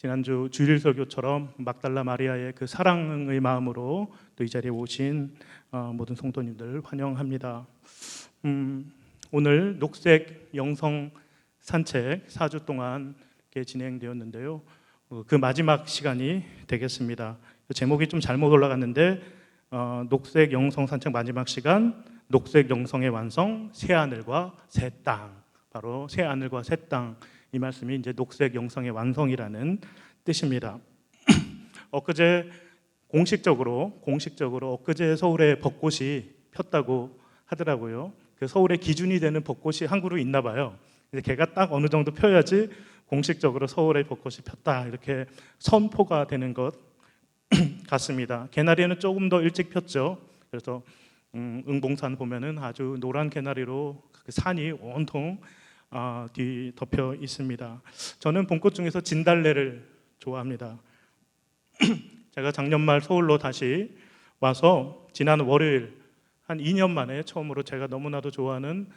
지난주 주일 설교처럼 막달라 마리아의 그 사랑의 마음으로 또 이 자리에 오신 모든 성도님들 환영합니다. 오늘 녹색 영성 산책 4주 동안 진행되었는데요. 그 마지막 시간이 되겠습니다. 제목이 좀 잘못 올라갔는데 녹색 영성 산책 마지막 시간, 녹색 영성의 완성, 새하늘과 새 땅. 바로 새하늘과 새 땅, 이 말씀이 이제 녹색 영성의 완성이라는 뜻입니다. 엊그제 공식적으로 엊그제 서울에 벚꽃이 폈다고 하더라고요. 그 서울의 기준이 되는 벚꽃이 한 그루 있나 봐요. 걔가 딱 어느 정도 펴야지 공식적으로 서울에 벚꽃이 폈다 이렇게 선포가 되는 것 같습니다. 개나리는 조금 더 일찍 폈죠. 그래서 응봉산 보면은 아주 노란 개나리로 그 산이 온통 뒤덮여 있습니다. 저는 봄꽃 중에서 진달래를 좋아합니다. 제가 작년 말 서울로 다시 와서 지난 월요일 한 2년 만에 처음으로 제가 너무나도 좋아하는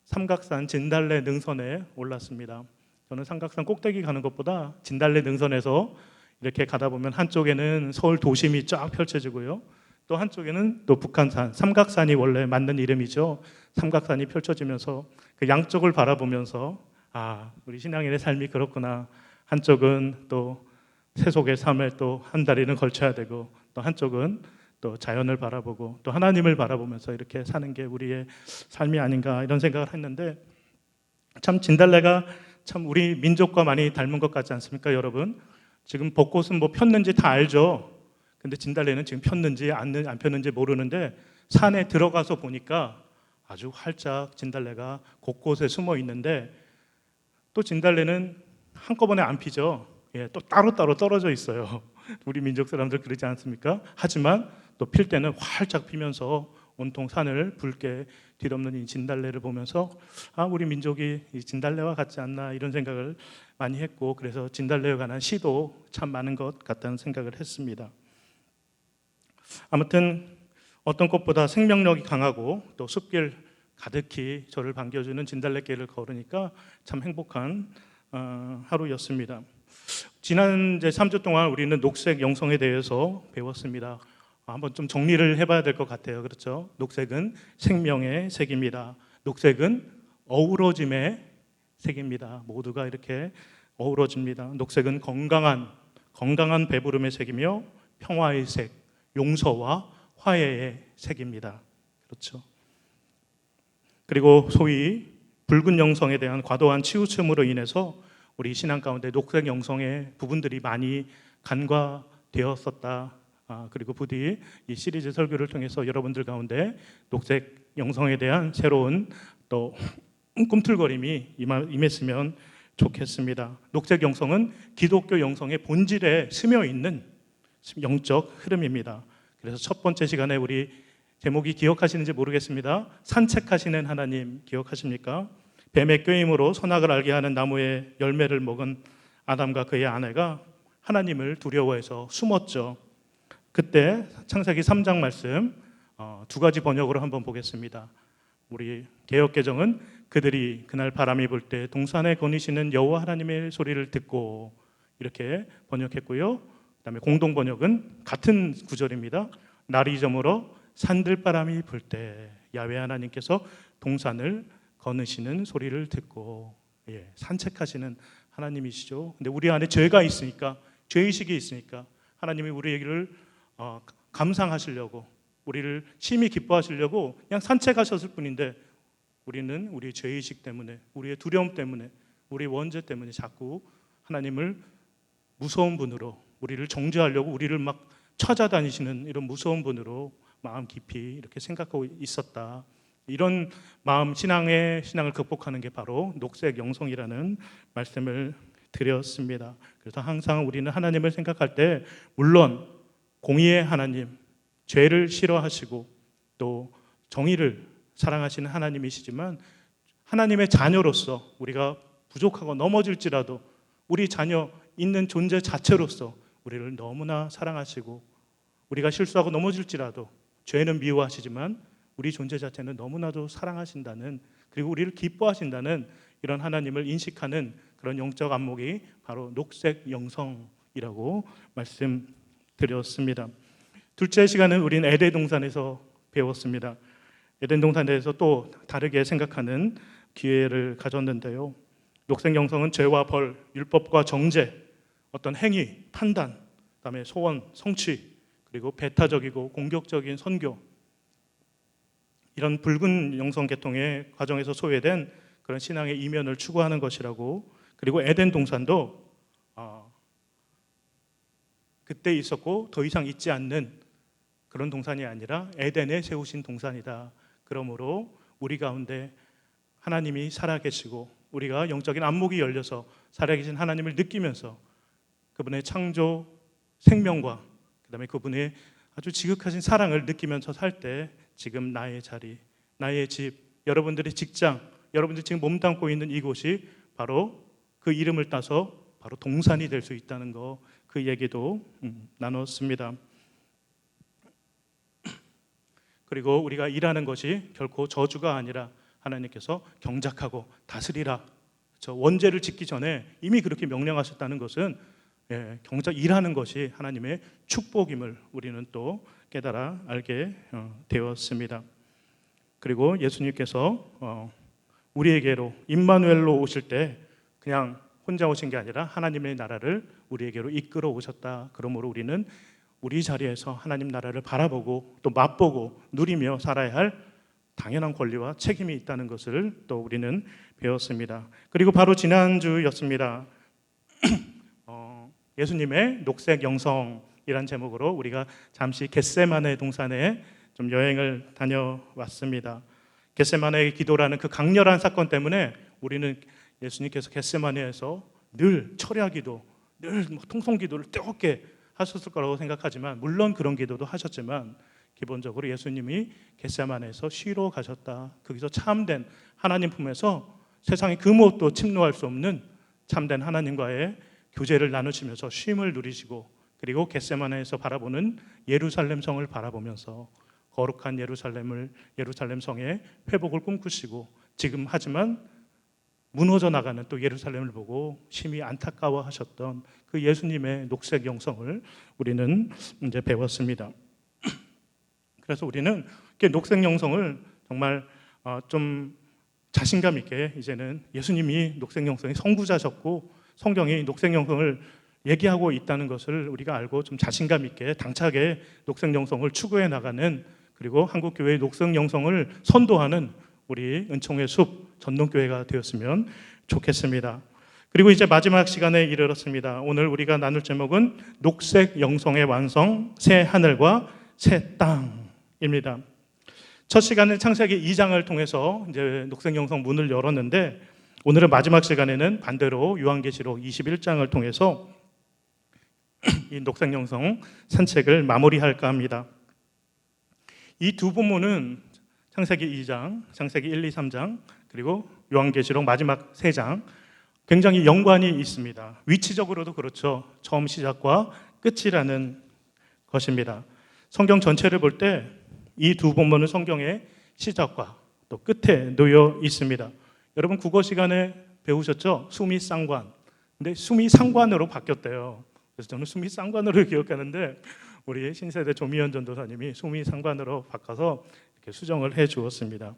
삼각산 진달래 능선에 올랐습니다. 저는 삼각산 꼭대기 가는 것보다 진달래 능선에서 이렇게 가다 보면 한쪽에는 서울 도심이 쫙 펼쳐지고요. 또 한쪽에는 또 북한산, 삼각산이 원래 맞는 이름이죠. 삼각산이 펼쳐지면서 그 양쪽을 바라보면서 우리 신앙인의 삶이 그렇구나. 한쪽은 또 세속의 삶에 또 한 다리는 걸쳐야 되고 또 한쪽은 또 자연을 바라보고 또 하나님을 바라보면서 이렇게 사는 게 우리의 삶이 아닌가 이런 생각을 했는데 참 진달래가 참 우리 민족과 많이 닮은 것 같지 않습니까, 여러분? 지금 벚꽃은 뭐 폈는지 다 알죠. 근데 진달래는 지금 폈는지 안 폈는지 모르는데 산에 들어가서 보니까 아주 활짝 진달래가 곳곳에 숨어 있는데 또 진달래는 한꺼번에 안 피죠. 또 따로따로 떨어져 있어요. 우리 민족 사람들 그러지 않습니까? 하지만 또 필 때는 활짝 피면서 온통 산을 붉게 뒤덮는 이 진달래를 보면서 우리 민족이 이 진달래와 같지 않나 이런 생각을 많이 했고 그래서 진달래에 관한 시도 참 많은 것 같다는 생각을 했습니다. 아무튼 어떤 꽃보다 생명력이 강하고 또 숲길 가득히 저를 반겨주는 진달래길을 걸으니까 참 행복한 하루였습니다. 지난 이제 3주 동안 우리는 녹색 영성에 대해서 배웠습니다. 한번 좀 정리를 해봐야 될 것 같아요. 그렇죠? 녹색은 생명의 색입니다. 녹색은 어우러짐의 색입니다. 모두가 이렇게 어우러집니다. 녹색은 건강한 배부름의 색이며 평화의 색, 용서와 화해의 색입니다. 그렇죠? 그리고 소위 붉은 영성에 대한 과도한 치우침으로 인해서 우리 신앙 가운데 녹색 영성의 부분들이 많이 간과되었었다. 그리고 부디 이 시리즈 설교를 통해서 여러분들 가운데 녹색 영성에 대한 새로운 또 꿈틀거림이 임했으면 좋겠습니다. 녹색 영성은 기독교 영성의 본질에 스며 있는 영적 흐름입니다. 그래서 첫 번째 시간에 우리 제목이 기억하시는지 모르겠습니다. 산책하시는 하나님 기억하십니까? 뱀의 꾀임으로 선악을 알게 하는 나무의 열매를 먹은 아담과 그의 아내가 하나님을 두려워해서 숨었죠. 그때 창세기 3장 말씀 두 가지 번역으로 한번 보겠습니다. 우리 개역개정은 그들이 그날 바람이 불 때 동산에 거니시는 여호와 하나님의 소리를 듣고 이렇게 번역했고요. 그다음에 공동 번역은 같은 구절입니다. 날이 저물어 산들바람이 불 때 야훼 하나님께서 동산을 거느시는 소리를 듣고 산책하시는 하나님이시죠. 근데 우리 안에 죄가 있으니까 죄의식이 있으니까 하나님이 우리 얘기를 감상하시려고 우리를 심히 기뻐하시려고 그냥 산책하셨을 뿐인데 우리는 우리의 죄의식 때문에 우리의 두려움 때문에 우리의 원죄 때문에 자꾸 하나님을 무서운 분으로 우리를 정죄하려고 우리를 막 찾아다니시는 이런 무서운 분으로 마음 깊이 이렇게 생각하고 있었다. 이런 마음 신앙을 극복하는 게 바로 녹색 영성이라는 말씀을 드렸습니다. 그래서 항상 우리는 하나님을 생각할 때 물론 공의의 하나님, 죄를 싫어하시고 또 정의를 사랑하시는 하나님이시지만 하나님의 자녀로서 우리가 부족하고 넘어질지라도 우리 자녀 있는 존재 자체로서 우리를 너무나 사랑하시고 우리가 실수하고 넘어질지라도 죄는 미워하시지만 우리 존재 자체는 너무나도 사랑하신다는 그리고 우리를 기뻐하신다는 이런 하나님을 인식하는 그런 영적 안목이 바로 녹색 영성이라고 말씀드렸습니다. 둘째 시간은 우리는 에덴 동산에서 배웠습니다. 에덴 동산에 대해서 또 다르게 생각하는 기회를 가졌는데요. 녹색 영성은 죄와 벌, 율법과 정죄, 어떤 행위, 판단, 그다음에 소원, 성취, 그리고 배타적이고 공격적인 선교, 이런 붉은 영성 계통의 과정에서 소외된 그런 신앙의 이면을 추구하는 것이라고. 그리고 에덴 동산도 그때 있었고 더 이상 있지 않는 그런 동산이 아니라 에덴에 세우신 동산이다. 그러므로 우리 가운데 하나님이 살아계시고 우리가 영적인 안목이 열려서 살아계신 하나님을 느끼면서 그분의 창조 생명과 그다음에 그분의 아주 지극하신 사랑을 느끼면서 살 때 지금 나의 자리, 나의 집, 여러분들의 직장, 여러분들이 지금 몸담고 있는 이곳이 바로 그 이름을 따서 바로 동산이 될 수 있다는 거, 그 얘기도 나눴습니다. 그리고 우리가 일하는 것이 결코 저주가 아니라 하나님께서 경작하고 다스리라. 저 원죄를 짓기 전에 이미 그렇게 명령하셨다는 것은 경작 일하는 것이 하나님의 축복임을 우리는 또 깨달아 알게 되었습니다. 그리고 예수님께서 우리에게로 임마누엘로 오실 때 그냥 혼자 오신 게 아니라 하나님의 나라를 우리에게로 이끌어 오셨다. 그러므로 우리는 우리 자리에서 하나님 나라를 바라보고 또 맛보고 누리며 살아야 할 당연한 권리와 책임이 있다는 것을 또 우리는 배웠습니다. 그리고 바로 지난주였습니다. 예수님의 녹색 영성이란 제목으로 우리가 잠시 겟세마네 동산에 좀 여행을 다녀왔습니다. 겟세마네의 기도라는 그 강렬한 사건 때문에 우리는 예수님께서 겟세마네에서 늘 철야기도, 늘 통성기도를 뜨겁게 하셨을 거라고 생각하지만, 물론 그런 기도도 하셨지만 기본적으로 예수님이 겟세마네에서 쉬러 가셨다. 거기서 참된 하나님 품에서 세상의 그 무엇도 침노할 수 없는 참된 하나님과의 교제를 나누시면서 쉼을 누리시고, 그리고 겟세마네에서 바라보는 예루살렘 성을 바라보면서 거룩한 예루살렘 성의 회복을 꿈꾸시고, 지금 하지만 무너져 나가는 또 예루살렘을 보고 심히 안타까워하셨던 그 예수님의 녹색 영성을 우리는 이제 배웠습니다. 그래서 우리는 녹색 영성을 정말 좀 자신감 있게 이제는 예수님이 녹색 영성의 선구자셨고 성경이 녹색 영성을 얘기하고 있다는 것을 우리가 알고 좀 자신감 있게 당차게 녹색 영성을 추구해 나가는, 그리고 한국교회의 녹색 영성을 선도하는 우리 은총의 숲 전동교회가 되었으면 좋겠습니다. 그리고 이제 마지막 시간에 이르렀습니다. 오늘 우리가 나눌 제목은 녹색 영성의 완성, 새 하늘과 새 땅입니다. 첫 시간은 창세기 2장을 통해서 이제 녹색 영성 문을 열었는데, 오늘은 마지막 시간에는 반대로 요한계시록 21장을 통해서 이 녹색 영성 산책을 마무리할까 합니다. 이 두 본문은 창세기 2장, 창세기 1, 2, 3장, 그리고 요한계시록 마지막 3장 굉장히 연관이 있습니다. 위치적으로도 그렇죠. 처음 시작과 끝이라는 것입니다. 성경 전체를 볼 때 이 두 본문은 성경의 시작과 또 끝에 놓여 있습니다. 여러분 국어 시간에 배우셨죠? 수미 쌍관. 근데 수미 상관으로 바뀌었대요. 그래서 저는 수미 쌍관으로 기억하는데 우리 신세대 조미연 전도사님이 수미 상관으로 바꿔서 이렇게 수정을 해 주었습니다.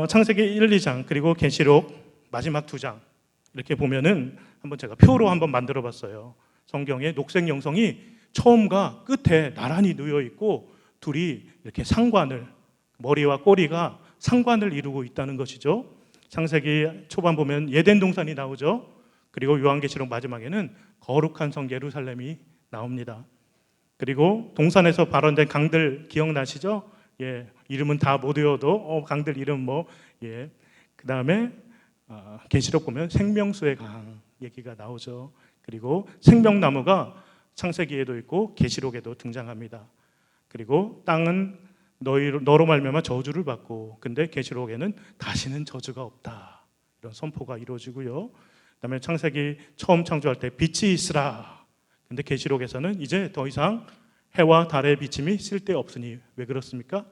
창세기 1, 2장 그리고 계시록 마지막 2장 이렇게 보면은 한번 제가 표로 한번 만들어 봤어요. 성경의 녹색 영성이 처음과 끝에 나란히 놓여 있고 둘이 이렇게 상관을, 머리와 꼬리가 상관을 이루고 있다는 것이죠. 창세기 초반 보면 예덴 동산이 나오죠. 그리고 요한계시록 마지막에는 거룩한 성 예루살렘이 나옵니다. 그리고 동산에서 발원된 강들 기억나시죠? 예, 이름은 다 못 외워도 강들 이름 그 다음에 계시록 보면 생명수의 강 얘기가 나오죠. 그리고 생명나무가 창세기에도 있고 계시록에도 등장합니다. 그리고 땅은 너로 말미암아 저주를 받고, 근데 계시록에는 다시는 저주가 없다, 이런 선포가 이루어지고요. 그다음에 창세기 처음 창조할 때 빛이 있으라, 근데 계시록에서는 이제 더 이상 해와 달의 비침이 쓸데없으니. 왜 그렇습니까?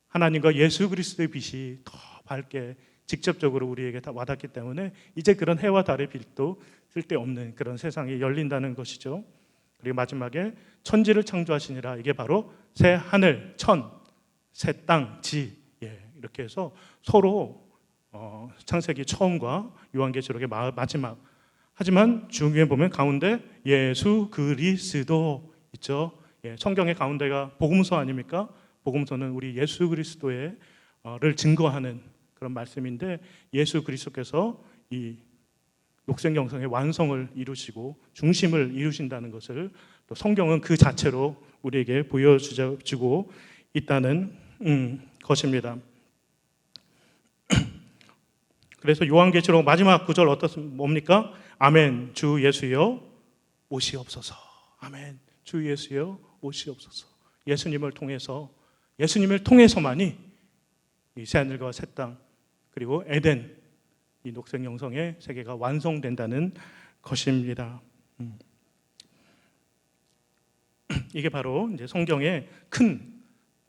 하나님과 예수 그리스도의 빛이 더 밝게 직접적으로 우리에게 다 와닿기 때문에 이제 그런 해와 달의 빛도 쓸데없는 그런 세상이 열린다는 것이죠. 그리고 마지막에 천지를 창조하시니라, 이게 바로 새 하늘, 천, 새 땅, 지, 이렇게 해서 서로 창세기 처음과 요한계시록의 마지막, 하지만 중요해 보면 가운데 예수 그리스도 있죠. 성경의 가운데가 복음서 아닙니까? 복음서는 우리 예수 그리스도를 증거하는 그런 말씀인데, 예수 그리스도께서 이 녹색 영성의 완성을 이루시고 중심을 이루신다는 것을 또 성경은 그 자체로 우리에게 보여주고 있다는 것입니다. 그래서 요한계시록 마지막 구절 뭡니까? 아멘, 주 예수여 오시옵소서. 아멘, 주 예수여 오시옵소서. 예수님을 통해서만이 이 새하늘과 새 땅, 그리고 에덴, 이 녹색 영성의 세계가 완성된다는 것입니다. 이게 바로 이제 성경의 큰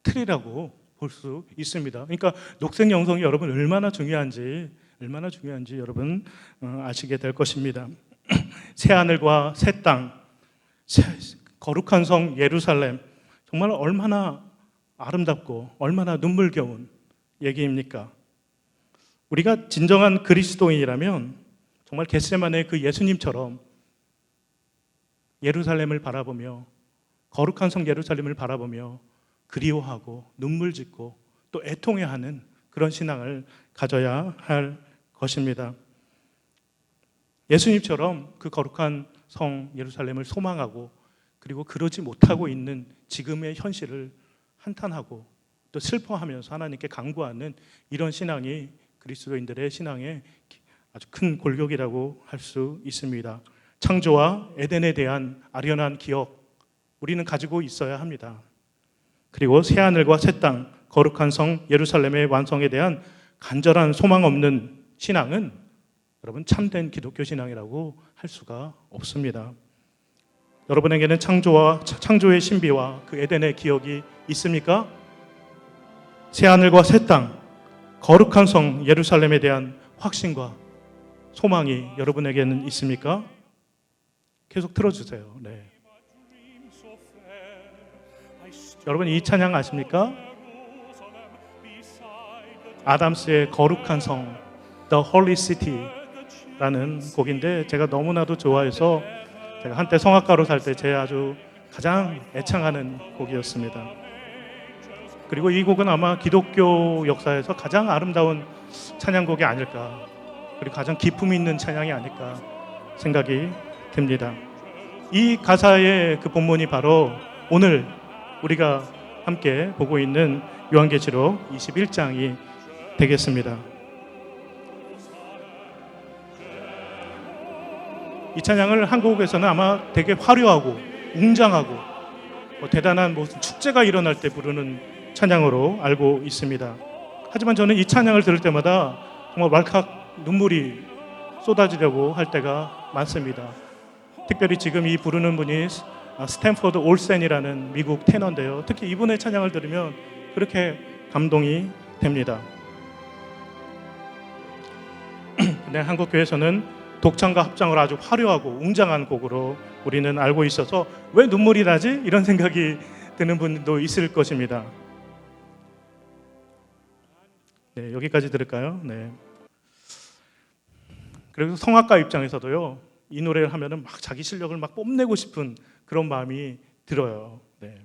틀이라고 볼 수 있습니다. 그러니까 녹색 영성이 여러분 얼마나 중요한지 여러분 아시게 될 것입니다. 새 하늘과 새 땅, 거룩한 성 예루살렘, 정말 얼마나 아름답고 얼마나 눈물겨운 얘기입니까? 우리가 진정한 그리스도인이라면 정말 겟세마네 그 예수님처럼 예루살렘을 바라보며, 거룩한 성 예루살렘을 바라보며 그리워하고 눈물 짓고 또 애통해하는 그런 신앙을 가져야 할 것입니다. 예수님처럼 그 거룩한 성 예루살렘을 소망하고, 그리고 그러지 못하고 있는 지금의 현실을 한탄하고 또 슬퍼하면서 하나님께 간구하는 이런 신앙이 그리스도인들의 신앙의 아주 큰 골격이라고 할 수 있습니다. 창조와 에덴에 대한 아련한 기억, 우리는 가지고 있어야 합니다. 그리고 새하늘과 새 땅, 거룩한 성 예루살렘의 완성에 대한 간절한 소망 없는 신앙은 여러분 참된 기독교 신앙이라고 할 수가 없습니다. 여러분에게는 창조의 신비와 그 에덴의 기억이 있습니까? 새하늘과 새 땅, 거룩한 성 예루살렘에 대한 확신과 소망이 여러분에게는 있습니까? 계속 틀어주세요. 네. 여러분 이 찬양 아십니까? 아담스의 거룩한 성, The Holy City라는 곡인데, 제가 너무나도 좋아해서 제가 한때 성악가로 살 때 제 아주 가장 애창하는 곡이었습니다. 그리고 이 곡은 아마 기독교 역사에서 가장 아름다운 찬양곡이 아닐까, 그리고 가장 기품 있는 찬양이 아닐까 생각이 듭니다. 이 가사의 그 본문이 바로 오늘 우리가 함께 보고 있는 요한계시록 21장이 되겠습니다. 이 찬양을 한국에서는 아마 되게 화려하고 웅장하고 대단한 무슨 축제가 일어날 때 부르는 찬양으로 알고 있습니다. 하지만 저는 이 찬양을 들을 때마다 정말 왈칵 눈물이 쏟아지려고 할 때가 많습니다. 특별히 지금 이 부르는 분이 스탠포드 올센이라는 미국 테너인데요. 특히 이분의 찬양을 들으면 그렇게 감동이 됩니다. 근데 한국 교회에서는 독창과 합장을 아주 화려하고 웅장한 곡으로 우리는 알고 있어서 왜 눈물이 나지? 이런 생각이 드는 분도 있을 것입니다. 네, 여기까지 들을까요? 네. 그래서 성악가 입장에서도요, 이 노래를 하면은 막 자기 실력을 막 뽐내고 싶은 그런 마음이 들어요. 네.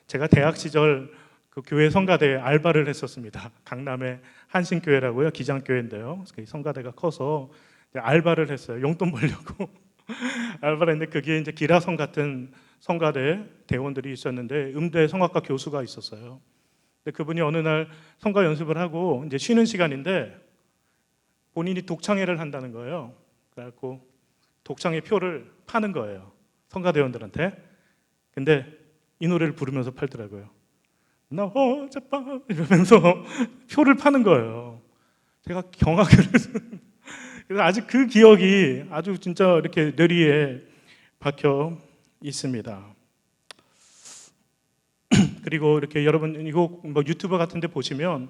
제가 대학 시절 그 교회 성가대에 알바를 했었습니다. 강남의 한신교회라고요, 기장교회인데요. 성가대가 커서 알바를 했어요. 용돈 벌려고 알바를 했는데, 그게 이제 기라성 같은 성가대 대원들이 있었는데 음대 성악가 교수가 있었어요. 근데 그분이 어느 날 성가 연습을 하고 이제 쉬는 시간인데 본인이 독창회를 한다는 거예요. 그래갖고 독창회 표를 파는 거예요, 성가대원들한테. 근데 이 노래를 부르면서 팔더라고요. 나 어젯밤 이러면서 표를 파는 거예요. 제가 경악을 그래서 아직 그 기억이 아주 진짜 이렇게 뇌리에 박혀 있습니다. 그리고 이렇게 여러분 이거 뭐 유튜브 같은 데 보시면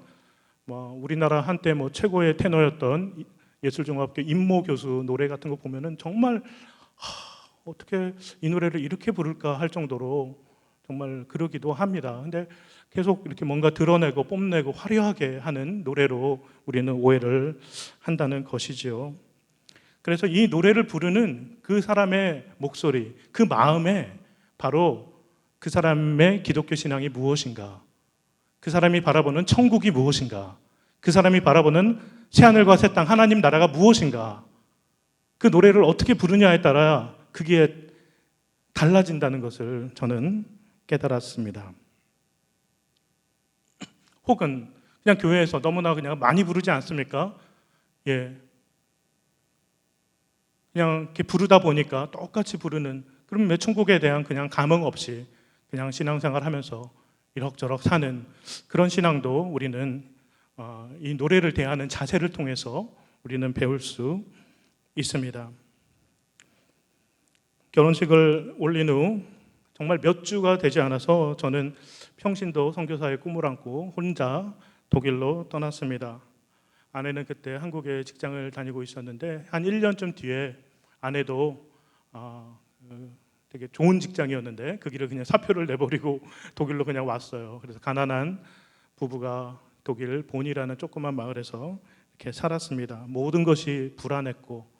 우리나라 한때 최고의 테너였던 예술종합교 임모 교수 노래 같은 거 보면은 정말 어떻게 이 노래를 이렇게 부를까 할 정도로 정말 그러기도 합니다. 근데 계속 이렇게 뭔가 드러내고 뽐내고 화려하게 하는 노래로 우리는 오해를 한다는 것이지요. 그래서 이 노래를 부르는 그 사람의 목소리, 그 마음에 바로 그 사람의 기독교 신앙이 무엇인가, 그 사람이 바라보는 천국이 무엇인가, 그 사람이 바라보는 새하늘과 새 땅 하나님 나라가 무엇인가, 그 노래를 어떻게 부르냐에 따라 그게 달라진다는 것을 저는 깨달았습니다. 혹은 그냥 교회에서 너무나 그냥 많이 부르지 않습니까? 예. 그냥 이렇게 부르다 보니까 똑같이 부르는, 그럼 왜 천국에 대한 그냥 감흥 없이 그냥 신앙생활 하면서 이럭저럭 사는 그런 신앙도 우리는 이 노래를 대하는 자세를 통해서 우리는 배울 수 있습니다. 결혼식을 올린 후 정말 몇 주가 되지 않아서 저는 평신도 선교사의 꿈을 안고 혼자 독일로 떠났습니다. 아내는 그때 한국에 직장을 다니고 있었는데 한 1년쯤 뒤에 아내도 되게 좋은 직장이었는데 그 길을 그냥 사표를 내버리고 독일로 그냥 왔어요. 그래서 가난한 부부가 독일 본이라는 조그만 마을에서 이렇게 살았습니다. 모든 것이 불안했고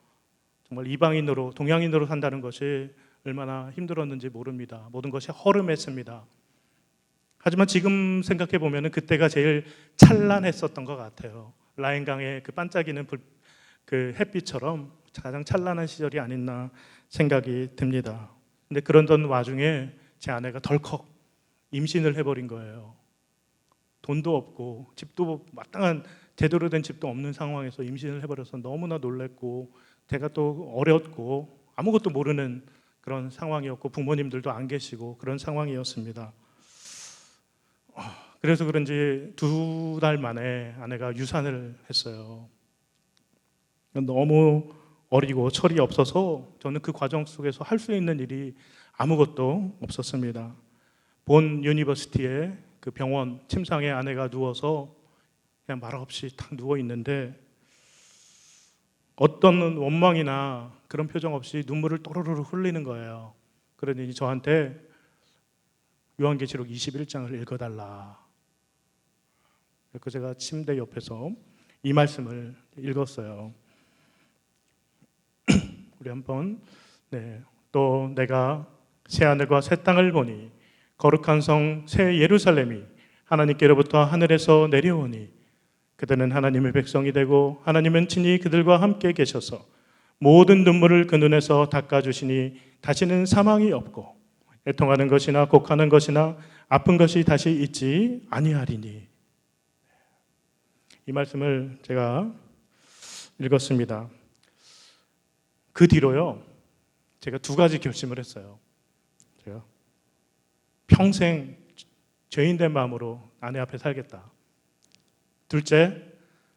정말 이방인으로, 동양인으로 산다는 것이 얼마나 힘들었는지 모릅니다. 모든 것이 허름했습니다. 하지만 지금 생각해 보면 그때가 제일 찬란했었던 것 같아요. 라인강의 그 반짝이는 그 햇빛처럼 가장 찬란한 시절이 아니었나 생각이 듭니다. 근데 그러던 와중에 제 아내가 덜컥 임신을 해버린 거예요. 돈도 없고 집도 마땅한 제대로 된 집도 없는 상황에서 임신을 해버려서 너무나 놀랬고, 제가 또 어렸고 아무것도 모르는 그런 상황이었고 부모님들도 안 계시고 그런 상황이었습니다. 그래서 그런지 2달 만에 아내가 유산을 했어요. 너무 어리고 철이 없어서 저는 그 과정 속에서 할 수 있는 일이 아무것도 없었습니다. 본 유니버시티의 그 병원 침상에 아내가 누워서 그냥 말없이 탁 누워 있는데 어떤 원망이나 그런 표정 없이 눈물을 또르르 흘리는 거예요. 그러니 저한테 요한계시록 21장을 읽어달라. 그래서 제가 침대 옆에서 이 말씀을 읽었어요. 우리 한번 또 내가 새하늘과 새 땅을 보니 거룩한 성 새 예루살렘이 하나님께로부터 하늘에서 내려오니 그들은 하나님의 백성이 되고 하나님은 친히 그들과 함께 계셔서 모든 눈물을 그 눈에서 닦아주시니 다시는 사망이 없고 애통하는 것이나 곡하는 것이나 아픈 것이 다시 있지 아니하리니. 이 말씀을 제가 읽었습니다. 그 뒤로요, 제가 2가지 결심을 했어요. 제가 평생 죄인된 마음으로 아내 앞에 살겠다. 둘째,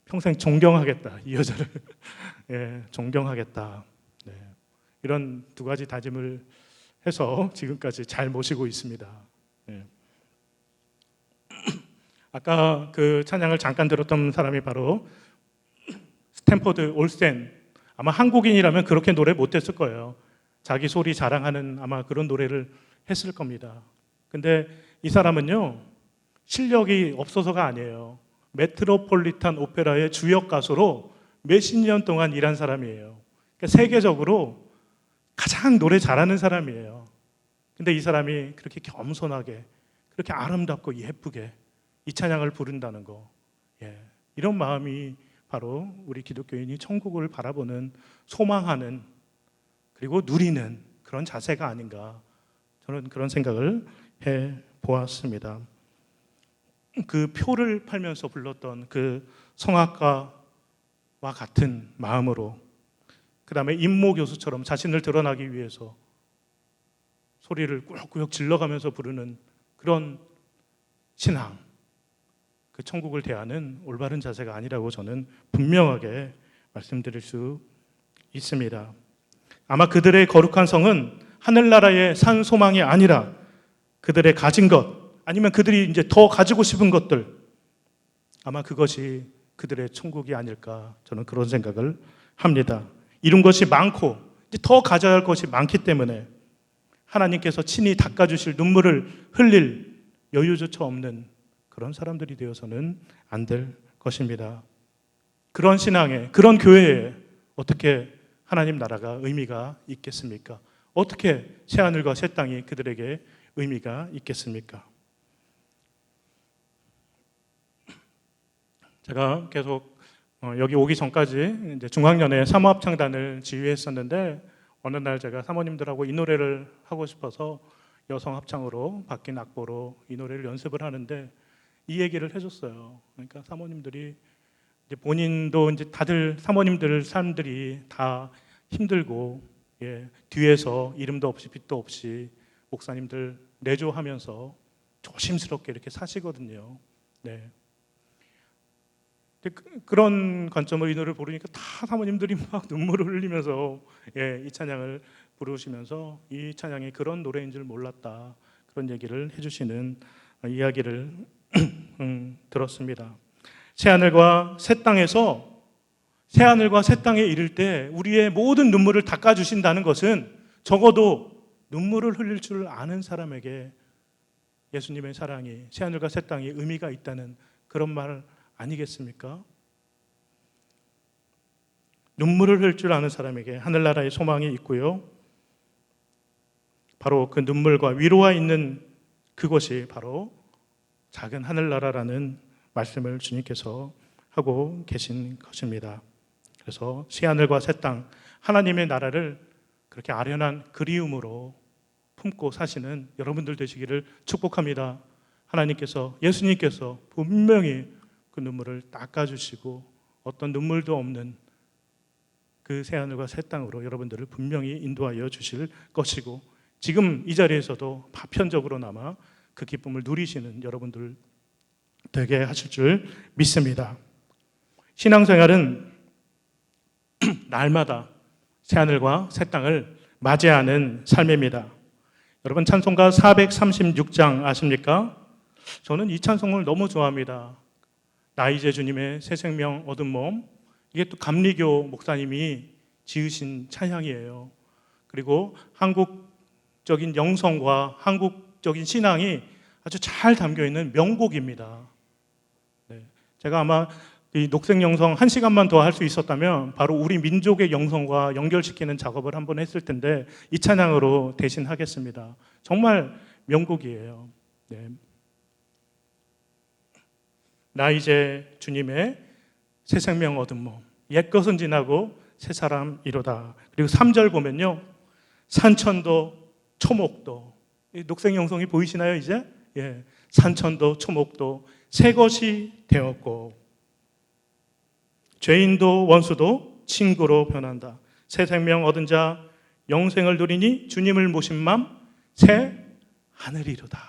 평생 존경하겠다. 이 여자를 존경하겠다. 이런 2가지 다짐을 해서 지금까지 잘 모시고 있습니다. 아까 그 찬양을 잠깐 들었던 사람이 바로 스탠포드 올센. 아마 한국인이라면 그렇게 노래 못했을 거예요. 자기 소리 자랑하는 아마 그런 노래를 했을 겁니다. 근데 이 사람은요, 실력이 없어서가 아니에요. 메트로폴리탄 오페라의 주역 가수로 몇십 년 동안 일한 사람이에요. 그러니까 세계적으로 가장 노래 잘하는 사람이에요. 근데 이 사람이 그렇게 겸손하게, 그렇게 아름답고 예쁘게 이 찬양을 부른다는 거, 이런 마음이 바로 우리 기독교인이 천국을 바라보는, 소망하는, 그리고 누리는 그런 자세가 아닌가, 저는 그런 생각을 해보았습니다. 그 표를 팔면서 불렀던 그 성악가와 같은 마음으로, 그 다음에 임모 교수처럼 자신을 드러나기 위해서 소리를 꾸역꾸역 질러가면서 부르는 그런 신앙, 그 천국을 대하는 올바른 자세가 아니라고 저는 분명하게 말씀드릴 수 있습니다. 아마 그들의 거룩한 성은 하늘나라의 산 소망이 아니라 그들의 가진 것, 아니면 그들이 이제 더 가지고 싶은 것들, 아마 그것이 그들의 천국이 아닐까, 저는 그런 생각을 합니다. 이룬 것이 많고 이제 더 가져야 할 것이 많기 때문에 하나님께서 친히 닦아주실 눈물을 흘릴 여유조차 없는 그런 사람들이 되어서는 안 될 것입니다. 그런 신앙에, 그런 교회에 어떻게 하나님 나라가 의미가 있겠습니까? 어떻게 새하늘과 새 땅이 그들에게 의미가 있겠습니까? 제가 계속 여기 오기 전까지 이제 중학년에 사모합창단을 지휘했었는데, 어느 날 제가 사모님들하고 이 노래를 하고 싶어서 여성 합창으로 바뀐 악보로 이 노래를 연습을 하는데 이 얘기를 해줬어요. 그러니까 사모님들이 이제 본인도 이제 다들 사모님들 삶들이 다 힘들고, 뒤에서 이름도 없이 빛도 없이 목사님들 내조하면서 조심스럽게 이렇게 사시거든요. 네. 그런 관점으로 이 노래를 부르니까 다 사모님들이 막 눈물을 흘리면서 이 찬양을 부르시면서 이 찬양이 그런 노래인 줄 몰랐다, 그런 얘기를 해주시는 이야기를 들었습니다. 새하늘과 새 땅에서 새하늘과 새 땅에 이를 때 우리의 모든 눈물을 닦아주신다는 것은 적어도 눈물을 흘릴 줄 아는 사람에게 예수님의 사랑이, 새하늘과 새 땅이 의미가 있다는 그런 말 아니겠습니까? 눈물을 흘릴 줄 아는 사람에게 하늘나라의 소망이 있고요. 바로 그 눈물과 위로가 있는 그것이 바로 작은 하늘나라라는 말씀을 주님께서 하고 계신 것입니다. 그래서 새하늘과 새 땅, 하나님의 나라를 그렇게 아련한 그리움으로 품고 사시는 여러분들 되시기를 축복합니다. 하나님께서, 예수님께서 분명히 그 눈물을 닦아주시고 어떤 눈물도 없는 그 새하늘과 새 땅으로 여러분들을 분명히 인도하여 주실 것이고, 지금 이 자리에서도 파편적으로나마 그 기쁨을 누리시는 여러분들 되게 하실 줄 믿습니다. 신앙생활은 날마다 새하늘과 새 땅을 맞이하는 삶입니다. 여러분, 찬송가 436장 아십니까? 저는 이 찬송을 너무 좋아합니다. 나이제 주님의 새 생명 얻은 몸, 이게 또 감리교 목사님이 지으신 찬양이에요. 그리고 한국적인 영성과 한국적인 신앙이 아주 잘 담겨있는 명곡입니다. 제가 아마 이 녹색 영성 1시간만 더 할 수 있었다면 바로 우리 민족의 영성과 연결시키는 작업을 한번 했을 텐데 이 찬양으로 대신 하겠습니다. 정말 명곡이에요. 네. 나 이제 주님의 새 생명 얻은 몸, 옛것은 지나고 새 사람이로다. 그리고 3절 보면요, 산천도 초목도, 녹색 영성이 보이시나요 이제? 산천도 초목도 새 것이 되었고 죄인도 원수도 친구로 변한다. 새 생명 얻은 자 영생을 누리니 주님을 모신 맘 새 하늘이로다.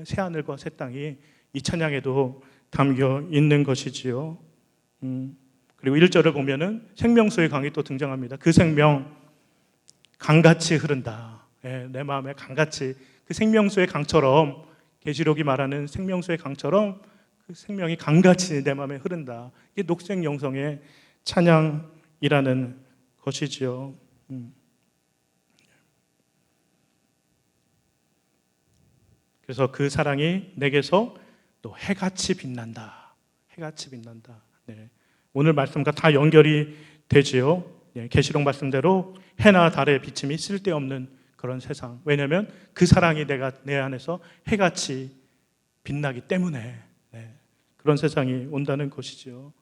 새 하늘과 새 땅이 이 찬양에도 담겨 있는 것이지요. 그리고 1절을 보면은 생명수의 강이 또 등장합니다. 그 생명 강같이 흐른다. 내 마음에 강같이, 그 생명수의 강처럼, 계시록이 말하는 생명수의 강처럼 그 생명이 강같이 내 마음에 흐른다. 이게 녹색 영성의 찬양이라는 것이지요. 그래서 그 사랑이 내게서 또 해같이 빛난다. 해같이 빛난다. 네. 오늘 말씀과 다 연결이 되지요. 계시록 말씀대로 해나 달의 비침이 쓸데없는 그런 세상. 왜냐하면 그 사랑이 내 안에서 해같이 빛나기 때문에 그런 세상이 온다는 것이죠.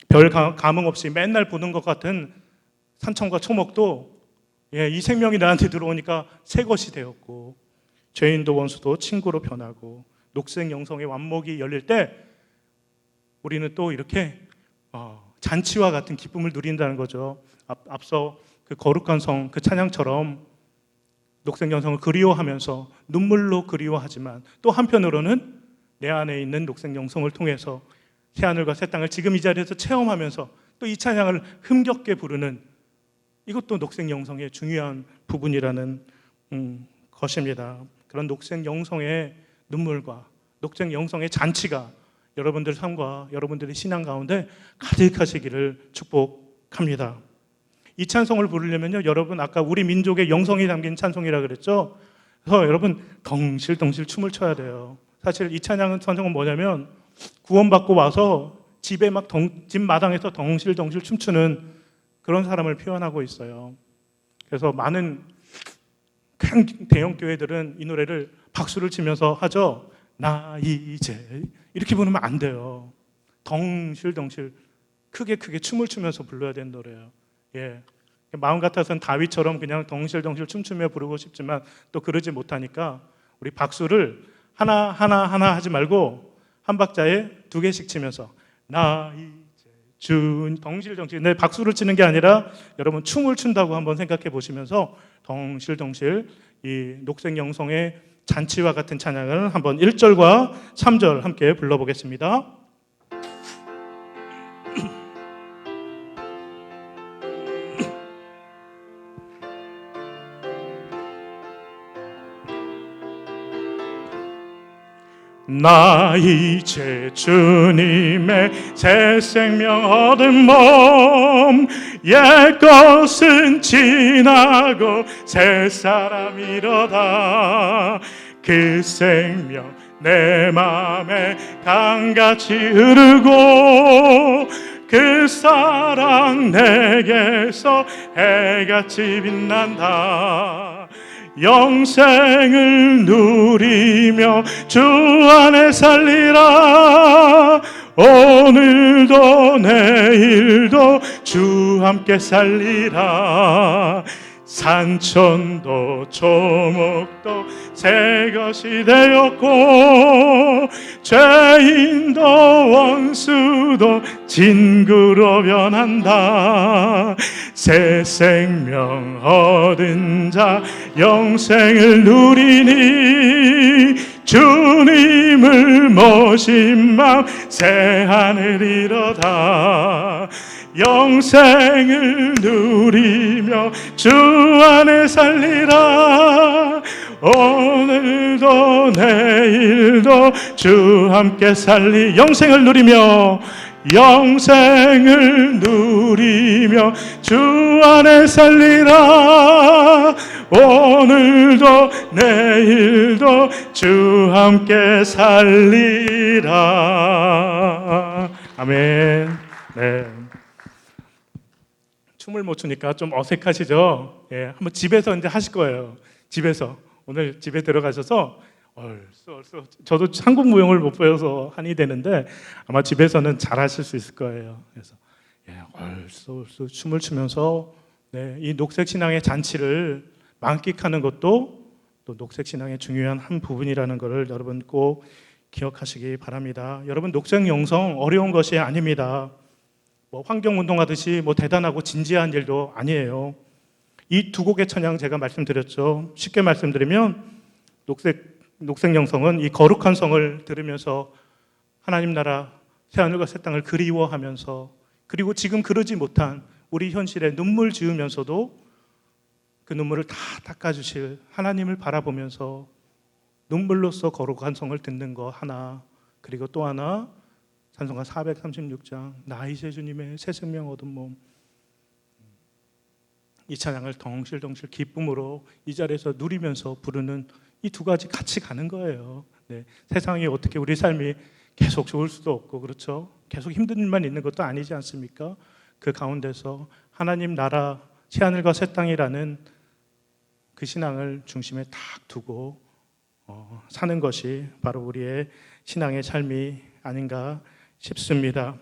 별 감흥 없이 맨날 보는 것 같은 산천과 초목도 이 생명이 나한테 들어오니까 새 것이 되었고, 죄인도 원수도 친구로 변하고, 녹색 영성의 완목이 열릴 때 우리는 또 이렇게 잔치와 같은 기쁨을 누린다는 거죠. 앞서 그 거룩한 성, 그 찬양처럼 녹색 영성을 그리워하면서 눈물로 그리워하지만 또 한편으로는 내 안에 있는 녹색 영성을 통해서 새하늘과 새 땅을 지금 이 자리에서 체험하면서 또 이 찬양을 흥겹게 부르는, 이것도 녹색 영성의 중요한 부분이라는 것입니다. 그런 녹색 영성의 눈물과 녹색 영성의 잔치가 여러분들 삶과 여러분들의 신앙 가운데 가득하시기를 축복합니다. 이 찬송을 부르려면요, 여러분 아까 우리 민족의 영성이 담긴 찬송이라 그랬죠. 그래서 여러분 덩실덩실 춤을 춰야 돼요. 사실 이 찬송은 뭐냐면 구원받고 와서 집에 집 마당에서 덩실덩실 춤추는 그런 사람을 표현하고 있어요. 그래서 많은 큰 대형 교회들은 이 노래를 박수를 치면서 하죠. 나 이제 이렇게 부르면 안 돼요. 덩실덩실 크게 춤을 추면서 불러야 되는 노래예요. 예. 마음 같아서는 다윗처럼 그냥 덩실덩실 춤추며 부르고 싶지만 또 그러지 못하니까 우리 박수를 하나 하지 말고 한 박자에 2개씩 치면서 나 이제 준 덩실덩실. 내 박수를 치는 게 아니라 여러분 춤을 춘다고 한번 생각해 보시면서 덩실덩실 이 녹색영성의 잔치와 같은 찬양을 한번 1절과 3절 함께 불러보겠습니다. 나 이제 주님의 새 생명 얻은 몸, 옛것은 지나고 새 사람이로다. 그 생명 내 맘에 강같이 흐르고 그 사랑 내게서 해같이 빛난다. 영생을 누리며 주 안에 살리라. 오늘도 내일도 주 함께 살리라. 산천도 초목도 새 것이 되었고 죄인도 원수도 친구로 변한다. 새 생명 얻은 자 영생을 누리니 주님을 모신 마음 새 하늘이로다. 영생을 누리며 주 안에 살리라. 오늘도 내일도 주 함께 영생을 누리며 주 안에 살리라. 오늘도 내일도 주 함께 살리라. 아멘. 네. 춤을 못 추니까 좀 어색하시죠? 예, 한번 집에서 이제 하실 거예요. 집에서 오늘 집에 들어가셔서 얼쑤 저도 한국 무용을 못 배워서 한이 되는데 아마 집에서는 잘 하실 수 있을 거예요. 그래서 얼쑤 춤을 추면서 이 녹색 신앙의 잔치를 만끽하는 것도 또 녹색 신앙의 중요한 한 부분이라는 것을 여러분 꼭 기억하시기 바랍니다. 여러분 녹색 영성 어려운 것이 아닙니다. 환경운동하듯이 대단하고 진지한 일도 아니에요. 이 2곡의 찬양 제가 말씀드렸죠. 쉽게 말씀드리면 녹색 영성은 이 거룩한 성을 들으면서 하나님 나라 새하늘과 새 땅을 그리워하면서 그리고 지금 그러지 못한 우리 현실에 눈물 지으면서도 그 눈물을 다 닦아주실 하나님을 바라보면서 눈물로써 거룩한 성을 듣는 거 하나, 그리고 또 하나 찬송가 436장 나 이제 주님의 새 생명 얻은 몸, 이 찬양을 덩실덩실 기쁨으로 이 자리에서 누리면서 부르는 이 2가지 같이 가는 거예요. 세상이 어떻게 우리 삶이 계속 좋을 수도 없고 그렇죠. 계속 힘든 일만 있는 것도 아니지 않습니까? 그 가운데서 하나님 나라 새하늘과 새 땅이라는 그 신앙을 중심에 딱 두고 사는 것이 바로 우리의 신앙의 삶이 아닌가 싶습니다.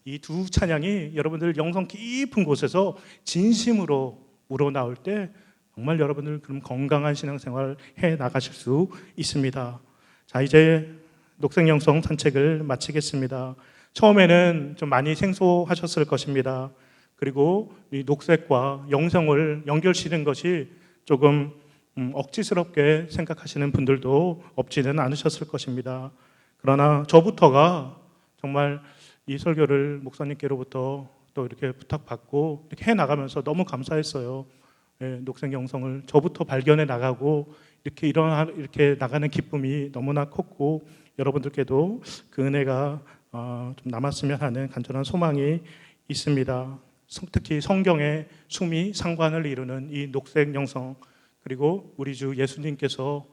이 2 찬양이 여러분들 영성 깊은 곳에서 진심으로 우러나올 때 정말 여러분들 그럼 건강한 신앙생활 해 나가실 수 있습니다. 자, 이제 녹색 영성 산책을 마치겠습니다. 처음에는 좀 많이 생소하셨을 것입니다. 그리고 이 녹색과 영성을 연결시키는 것이 조금 억지스럽게 생각하시는 분들도 없지는 않으셨을 것입니다. 그러나 저부터가 정말 이 설교를 목사님께로부터 또 이렇게 부탁받고 이렇게 해나가면서 너무 감사했어요. 녹색 영성을 저부터 발견해 나가고 이렇게 나가는 기쁨이 너무나 컸고 여러분들께도 그 은혜가 좀 남았으면 하는 간절한 소망이 있습니다. 특히 성경의 수미 상관을 이루는 이 녹색 영성, 그리고 우리 주 예수님께서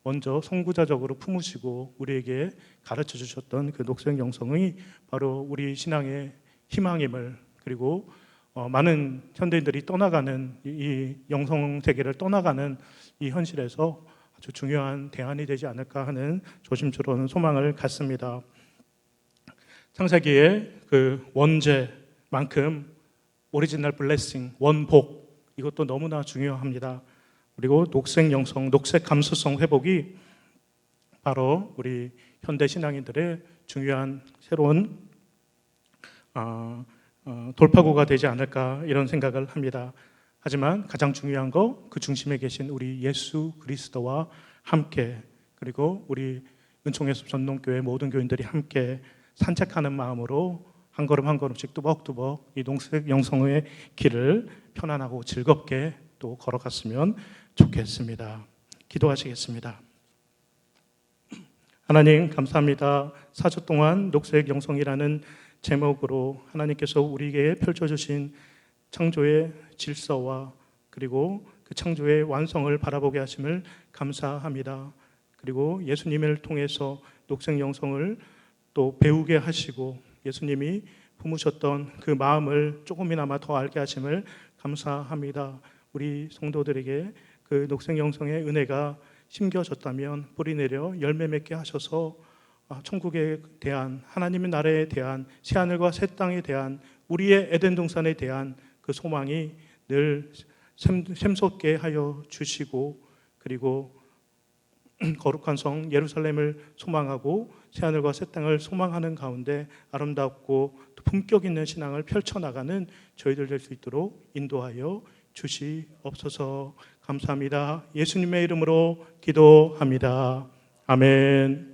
먼저 선구자적으로 품으시고 우리에게 가르쳐 주셨던 그 녹색 영성이 바로 우리 신앙의 희망임을, 그리고 많은 현대인들이 떠나가는 이 영성 세계를 떠나가는 이 현실에서 아주 중요한 대안이 되지 않을까 하는 조심스러운 소망을 갖습니다. 창세기의 그 원죄만큼 오리지널 블레싱, 원복, 이것도 너무나 중요합니다. 그리고 녹색 영성, 녹색 감수성 회복이 바로 우리 현대 신앙인들의 중요한 새로운 돌파구가 되지 않을까 이런 생각을 합니다. 하지만 가장 중요한 거, 그 중심에 계신 우리 예수 그리스도와 함께, 그리고 우리 은총예수 전동교회 모든 교인들이 함께 산책하는 마음으로 한 걸음 한 걸음씩 뚜벅뚜벅 이 녹색 영성의 길을 편안하고 즐겁게 또 걸어갔으면 좋겠습니다. 기도하시겠습니다. 하나님 감사합니다. 4주 동안 녹색 영성이라는 제목으로 하나님께서 우리에게 펼쳐주신 창조의 질서와 그리고 그 창조의 완성을 바라보게 하심을 감사합니다. 그리고 예수님을 통해서 녹색 영성을 또 배우게 하시고 예수님이 품으셨던 그 마음을 조금이나마 더 알게 하심을 감사합니다. 우리 성도들에게 그 녹색 영성의 은혜가 심겨졌다면 뿌리내려 열매 맺게 하셔서 천국에 대한, 하나님의 나라에 대한, 새하늘과 새 땅에 대한, 우리의 에덴 동산에 대한 그 소망이 늘 샘솟게 하여 주시고, 그리고 거룩한 성 예루살렘을 소망하고 새하늘과 새 땅을 소망하는 가운데 아름답고 품격 있는 신앙을 펼쳐나가는 저희들 될 수 있도록 인도하여 주시옵소서. 감사합니다. 예수님의 이름으로 기도합니다. 아멘.